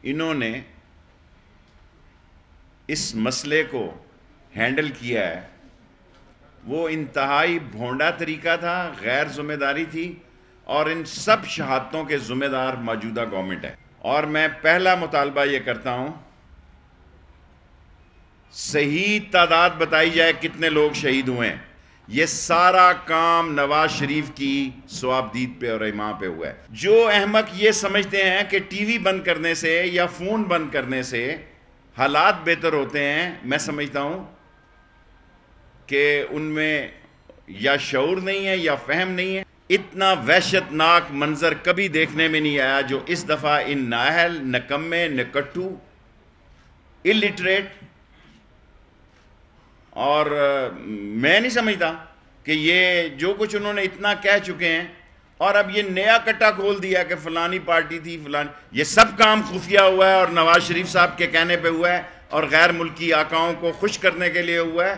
انہوں نے اس مسئلے کو ہینڈل کیا ہے وہ انتہائی بھونڈا طریقہ تھا، غیر ذمہ داری تھی، اور ان سب شہادتوں کے ذمہ دار موجودہ گورنمنٹ ہے۔ اور میں پہلا مطالبہ یہ کرتا ہوں، صحیح تعداد بتائی جائے کتنے لوگ شہید ہوئے ہیں۔ یہ سارا کام نواز شریف کی صوابدید پہ اور ایما پہ ہوا ہے۔ جو احمق یہ سمجھتے ہیں کہ ٹی وی بند کرنے سے یا فون بند کرنے سے حالات بہتر ہوتے ہیں، میں سمجھتا ہوں کہ ان میں یا شعور نہیں ہے یا فہم نہیں ہے۔ اتنا وحشت ناک منظر کبھی دیکھنے میں نہیں آیا جو اس دفعہ ان نااہل، نکمے، نکٹو، الٹریٹ، اور میں نہیں سمجھتا کہ یہ جو کچھ انہوں نے اتنا کہہ چکے ہیں، اور اب یہ نیا کٹا کھول دیا کہ فلانی پارٹی تھی فلانی، یہ سب کام خفیہ ہوا ہے اور نواز شریف صاحب کے کہنے پہ ہوا ہے اور غیر ملکی آقاؤں کو خوش کرنے کے لیے ہوا ہے۔